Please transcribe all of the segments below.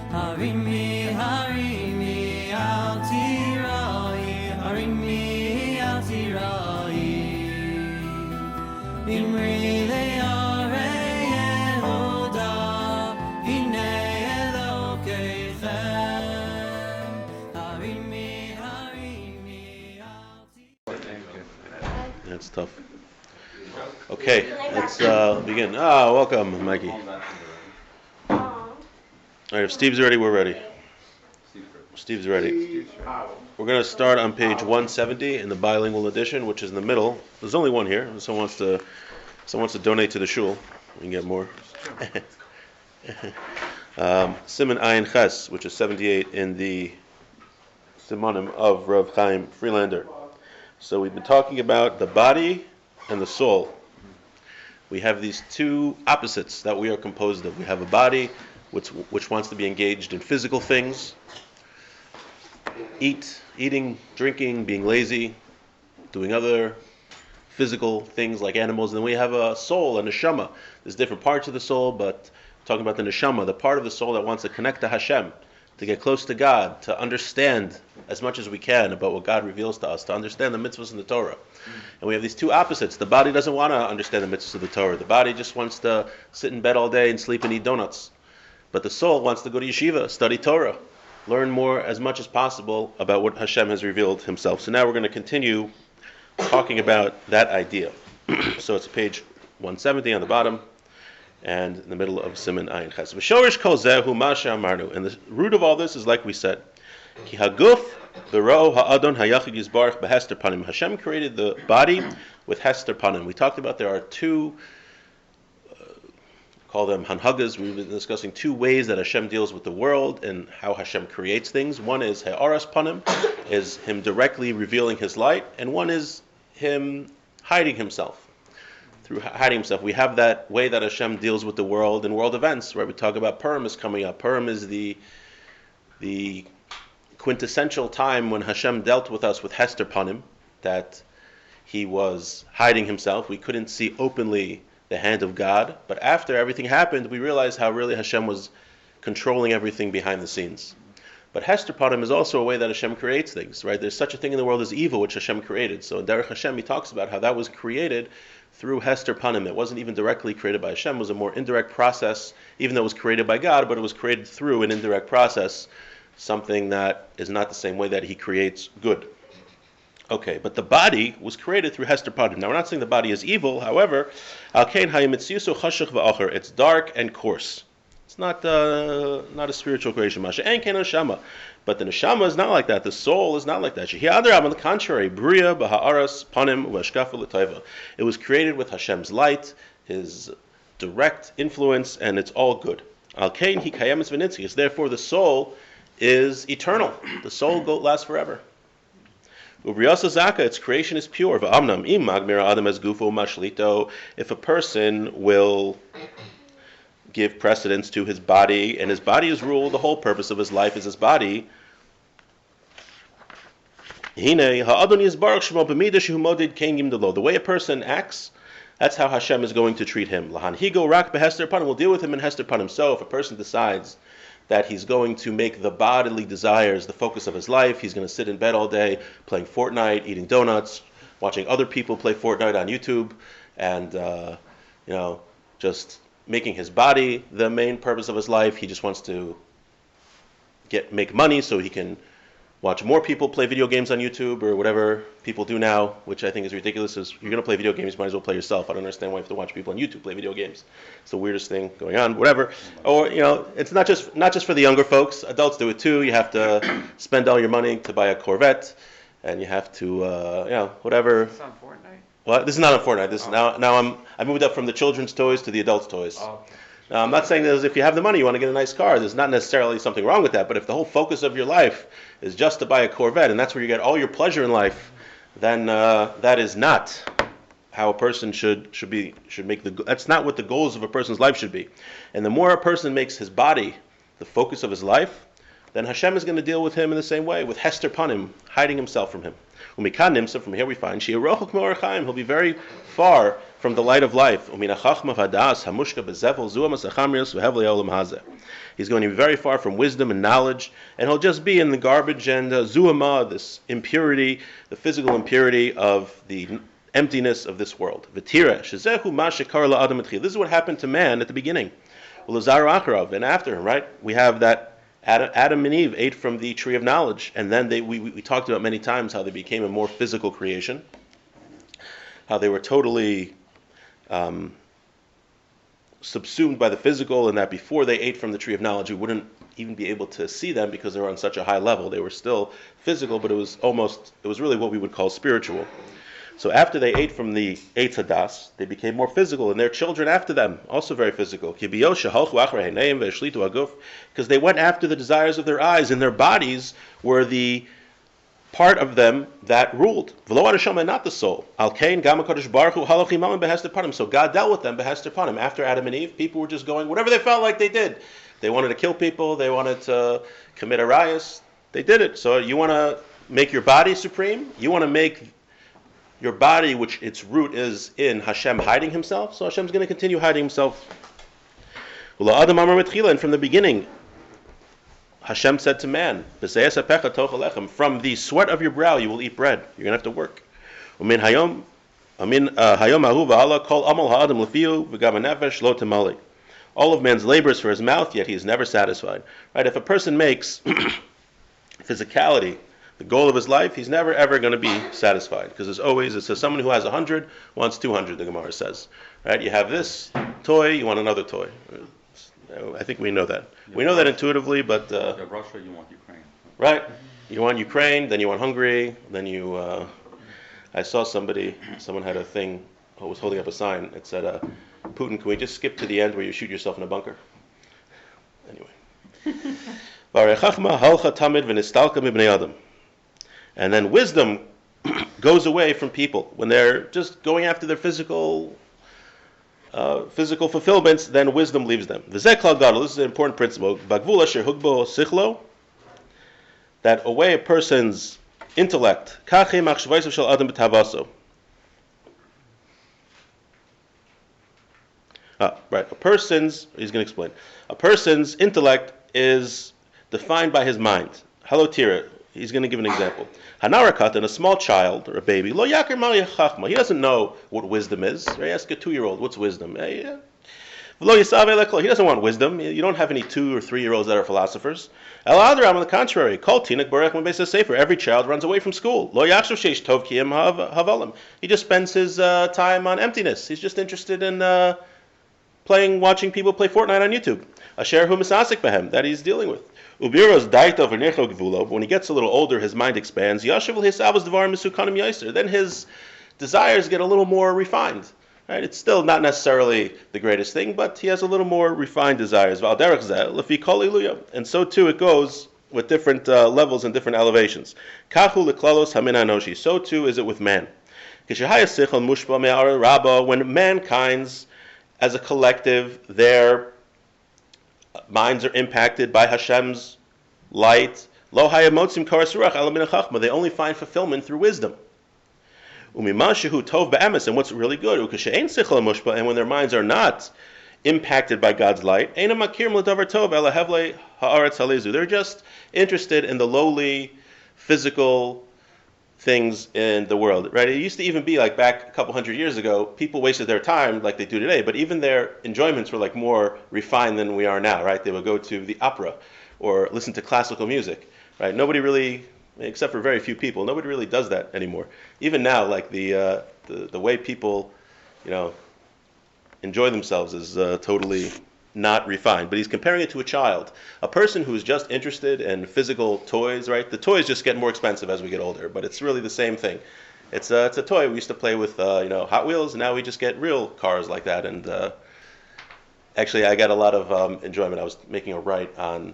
Harimi, harimi, al tirai, harimi, al tirai. Imri le'arei Yehuda, hine Elokeichem. Harimi, harimi, al tirai. That's tough. Okay, let's begin. Welcome, Mikey. All right, if Steve's ready, we're ready. Steve's ready. We're going to start on page 170 in the bilingual edition, which is in the middle. There's only one here. Someone wants to donate to the shul. We can get more. Siman Ayin Ches, which is 78 in the Simanim of Rav Chaim Freelander. So we've been talking about the body and the soul. We have these two opposites that we are composed of. We have a body which wants to be engaged in physical things, eating, drinking, being lazy, doing other physical things like animals. And then we have a soul, a neshama. There's different parts of the soul, but talking about the neshama, the part of the soul that wants to connect to Hashem, to get close to God, to understand as much as we can about what God reveals to us, to understand the mitzvos in the Torah. And we have these two opposites. The body doesn't want to understand the mitzvos of the Torah. The body just wants to sit in bed all day and sleep and eat donuts. But the soul wants to go to yeshiva, study Torah, learn more as much as possible about what Hashem has revealed himself. So now we're going to continue talking about that idea. So it's page 170 on the bottom, and in the middle of Siman Ayin Ches. V'shorish kol zeh hu ma she'amarnu. And the root of all this is like we said. Ki haguf v'ro ha'adon hayachid yizbarach b'hester panim. Hashem created the body with hester panim. We talked about there are two, call them hanhagas. We've been discussing two ways that Hashem deals with the world and how Hashem creates things. One is ha'aras panim, is Him directly revealing His light, and one is Him hiding Himself. Through hiding Himself, we have that way that Hashem deals with the world in world events, where we talk about Purim is coming up. Purim is the quintessential time when Hashem dealt with us with Hester Panim, that He was hiding Himself. We couldn't see openly the hand of God, but after everything happened, we realized how really Hashem was controlling everything behind the scenes. But Hester Panim is also a way that Hashem creates things, right? There's such a thing in the world as evil, which Hashem created. So in Derech Hashem, He talks about how that was created through Hester Panim. It wasn't even directly created by Hashem. It was a more indirect process, even though it was created by God, but it was created through an indirect process, something that is not the same way that He creates good. Okay, but the body was created through Hester Panim. Now, we're not saying the body is evil. However, it's dark and coarse. It's not a spiritual creation. But the neshama is not like that. The soul is not like that. On the contrary, it was created with Hashem's light, His direct influence, and it's all good. Therefore, the soul is eternal. The soul lasts forever. Its creation is pure. If a person will give precedence to his body, and his body is ruled, the whole purpose of his life is his body. The way a person acts, that's how Hashem is going to treat him. We'll deal with him in Hester Panim. So if a person decides that he's going to make the bodily desires the focus of his life, he's going to sit in bed all day playing Fortnite, eating donuts, watching other people play Fortnite on YouTube, and just making his body the main purpose of his life. He just wants to make money so he can watch more people play video games on YouTube or whatever people do now, which I think is ridiculous. Is you're going to play video games, you might as well play yourself. I don't understand why you have to watch people on YouTube play video games. It's the weirdest thing going on, whatever. Or, it's not just for the younger folks. Adults do it too. You have to spend all your money to buy a Corvette, and you have to, whatever. It's on Fortnite? Well, this is not on Fortnite. This now I moved up from the children's toys to the adults' toys. Oh, okay. Now, I'm not saying that if you have the money, you want to get a nice car. There's not necessarily something wrong with that. But if the whole focus of your life is just to buy a Corvette, and that's where you get all your pleasure in life, then that is not how a person should make that's not what the goals of a person's life should be. And the more a person makes his body the focus of his life, then Hashem is going to deal with him in the same way, with Hester Panim, hiding Himself from him. Umikan nimsa, from here we find, She'erochel k'mo Or Chaim, he'll be very far from the light of life. Umina chachma v'daas hamushka bezevel zuamas achamrios v'hevli olam hazeh. He's going to be very far from wisdom and knowledge, and he'll just be in the garbage and zuama, this impurity, the physical impurity of the emptiness of this world. V'tira shezehu ma shekar la'adam etchil. This is what happened to man at the beginning. U'lazaru acharav, and after him, right? We have that Adam and Eve ate from the tree of knowledge, and then we talked about many times how they became a more physical creation, how they were totally subsumed by the physical, and that before they ate from the tree of knowledge, we wouldn't even be able to see them because they were on such a high level. They were still physical, but it was really what we would call spiritual. So after they ate from the Eitz Daas, they became more physical, and their children after them, also very physical. Because they went after the desires of their eyes, and their bodies were the part of them that ruled. Not the soul. So God dealt with them behester panim. After Adam and Eve, people were just going whatever they felt like they did. They wanted to kill people, they wanted to commit a riot, they did it. So you want to make your body supreme? You want to make your body, which its root is in Hashem hiding himself, so Hashem's going to continue hiding himself. And from the beginning, Hashem said to man, from the sweat of your brow you will eat bread. You're going to have to work. All of man's labors for his mouth, yet he is never satisfied. Right? If a person makes physicality the goal of his life, he's never ever going to be satisfied, because it says someone who has 100 wants 200. The Gemara says, right? You have this toy, you want another toy. I think we know that. We know that intuitively, but Russia, you want Ukraine. Right? You want Ukraine, then you want Hungary, then you. I saw someone had a thing, was holding up a sign. It said, "Putin, can we just skip to the end where you shoot yourself in a bunker?" Anyway. And then wisdom goes away from people when they're just going after their physical fulfillments. Then wisdom leaves them. This is an important principle. That away a person's intellect. Right, he's going to explain. A person's intellect is defined by his mind. Hello, Tira. He's going to give an example. Hanarakatan, a small child or a baby, lo yakir mali chachma. He doesn't know what wisdom is. Right? Ask a 2-year-old, what's wisdom? He doesn't want wisdom. You don't have any 2 or 3-year-olds that are philosophers. El Adram, on the contrary, kol tinak barech m'beis sefer. Every child runs away from school. Lo yachshav sheish tov kiyam havalim. He just spends his time on emptiness. He's just interested in watching people play Fortnite on YouTube. Asher hu misasik behem, that he's dealing with. Ubiros daita v'necho gvulo. When he gets a little older, his mind expands. Yashav l'hisavos devarim misukanim yaiser. Then his desires get a little more refined. Right? It's still not necessarily the greatest thing, but he has a little more refined desires. V'al zeh lefi kol iluya. And so too it goes with different levels and different elevations. Kachu leklalos hamin anoshi. So too is it with man. When mankind's as a collective, their minds are impacted by Hashem's light. They only find fulfillment through wisdom. And what's really good, and when their minds are not impacted by God's light, they're just interested in the lowly, physical things in the world, right? It used to even be like back a couple hundred years ago, people wasted their time like they do today, but even their enjoyments were like more refined than we are now, right? They would go to the opera or listen to classical music, right? Nobody really, except for very few people, nobody really does that anymore. Even now, like the way people, enjoy themselves is totally not refined. But he's comparing it to a child, a person who's just interested in physical toys, right? The toys just get more expensive as we get older, but it's really the same thing. It's a toy. We used to play with Hot Wheels, and now we just get real cars like that. And actually, I got a lot of enjoyment. I was making a right on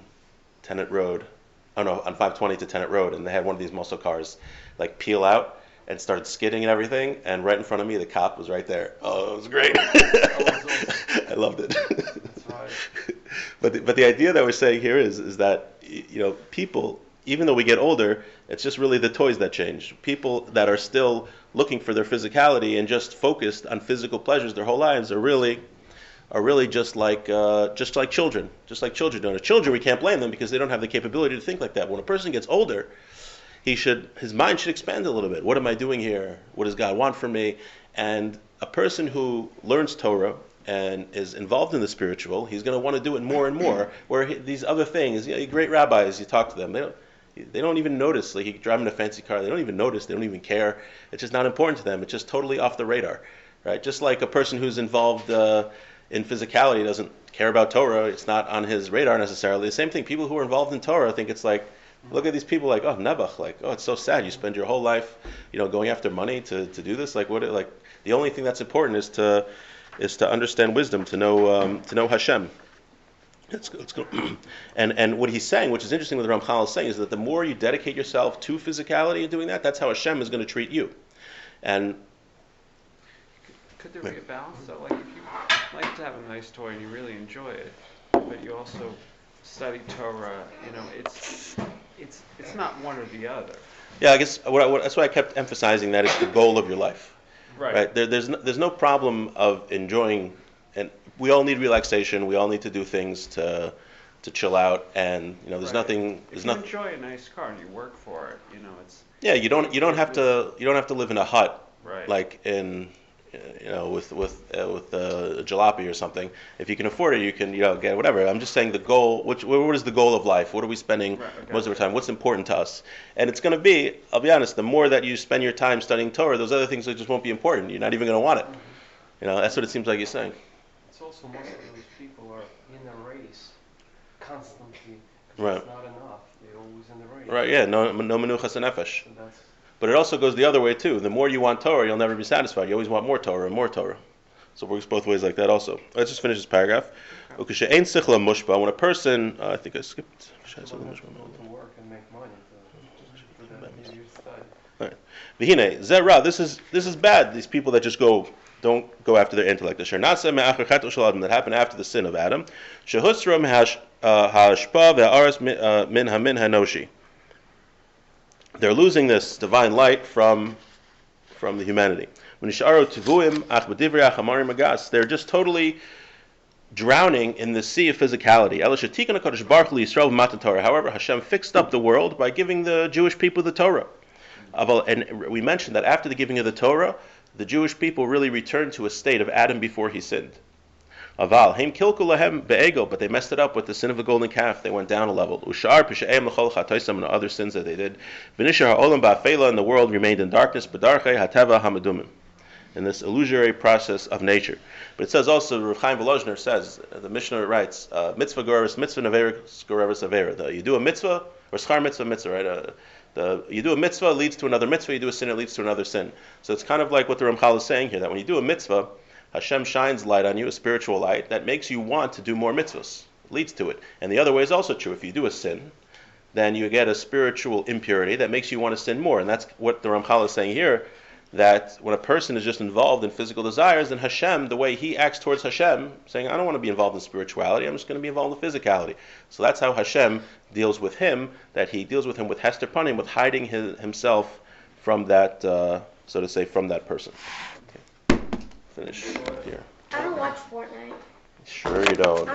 Tenet Road, on 520 to Tenet Road, and they had one of these muscle cars like peel out and started skidding and everything, and right in front of me, the cop was right there. Oh, it was great. I loved it. But the idea that we're saying here is that people, even though we get older, it's just really the toys that change. People that are still looking for their physicality and just focused on physical pleasures their whole lives are really just like children, just like children do. Children, we can't blame them because they don't have the capability to think like that. When a person gets older, his mind should expand a little bit. What am I doing here? What does God want from me? And a person who learns Torah and is involved in the spiritual, he's going to want to do it more and more. Where these other things, great rabbis, you talk to them, they don't even notice. Like, you drive in a fancy car, they don't even notice. They don't even care. It's just not important to them. It's just totally off the radar, right? Just like a person who's involved in physicality doesn't care about Torah. It's not on his radar necessarily. The same thing. People who are involved in Torah think it's like, look at these people like, oh, Nebuch, like, oh, it's so sad. You spend your whole life, going after money to do this. Like, the only thing that's important is to understand wisdom, to know Hashem. Let's go. And what he's saying, which is interesting, what the Ramchal is saying, is that the more you dedicate yourself to physicality and doing that, that's how Hashem is going to treat you. And could there be a balance though? Like, if you like to have a nice toy and you really enjoy it, but you also study Torah, it's not one or the other. Yeah, I guess that's why I kept emphasizing that it's the goal of your life. Right. There's no problem of enjoying, and we all need relaxation. We all need to do things to chill out, and there's nothing. If you enjoy a nice car and you work for it, it's. Yeah, you don't have to live in a hut, right, like in with a jalopy or something. If you can afford it, you can get whatever. I'm just saying the goal. What is the goal of life? What are we spending most of our time? What's important to us? And it's going to be. I'll be honest. The more that you spend your time studying Torah, those other things just won't be important. You're not even going to want it. That's what it seems like you're saying. It's also most of those people are in a race constantly. Right. It's not enough. They're always in the race. Right. Yeah. No menuchas nefesh. So But it also goes the other way too. The more you want Torah, you'll never be satisfied. You always want more Torah and more Torah. So it works both ways like that also. Let's just finish this paragraph. When a person, I think I skipped. go to work and make money for that you study. Right. V'hine, zera, this is bad. These people that just don't go after their intellect. That happened after the sin of Adam. Shehusram hashpa ve'aras min hamin hanoshi. They're losing this divine light from the humanity. They're just totally drowning in the sea of physicality. However, Hashem fixed up the world by giving the Jewish people the Torah. And we mentioned that after the giving of the Torah, the Jewish people really returned to a state of Adam before he sinned. Aval, heim kilku lahem be'ego, but they messed it up with the sin of the golden calf. They went down a level. Ushar p'she'em l'chol chatoisam, and other sins that they did. V'nishar ha'olam ba'afela, and the world remained in darkness. B'darchei ha'teva hamadumim, in this illusory process of nature. But it says also, Rav Chaim Volozhner says, the Mishnah writes, mitzvah gorevis mitzvah, neveris gorevis avera. You do a mitzvah, or schar mitzvah, right? You do a mitzvah, it leads to another mitzvah. You do a sin, it leads to another sin. So it's kind of like what the Ramchal is saying here, that when you do a mitzvah, Hashem shines light on you, a spiritual light, that makes you want to do more mitzvahs. Leads to it. And the other way is also true. If you do a sin, then you get a spiritual impurity that makes you want to sin more. And that's what the Ramchal is saying here, that when a person is just involved in physical desires, then Hashem, the way he acts towards Hashem, saying, I don't want to be involved in spirituality, I'm just going to be involved in physicality. So that's how Hashem deals with him, that he deals with him with Hester Panim, with hiding himself from that, so to say, from that person. Okay. Finish here. I don't watch Fortnite. Sure you don't.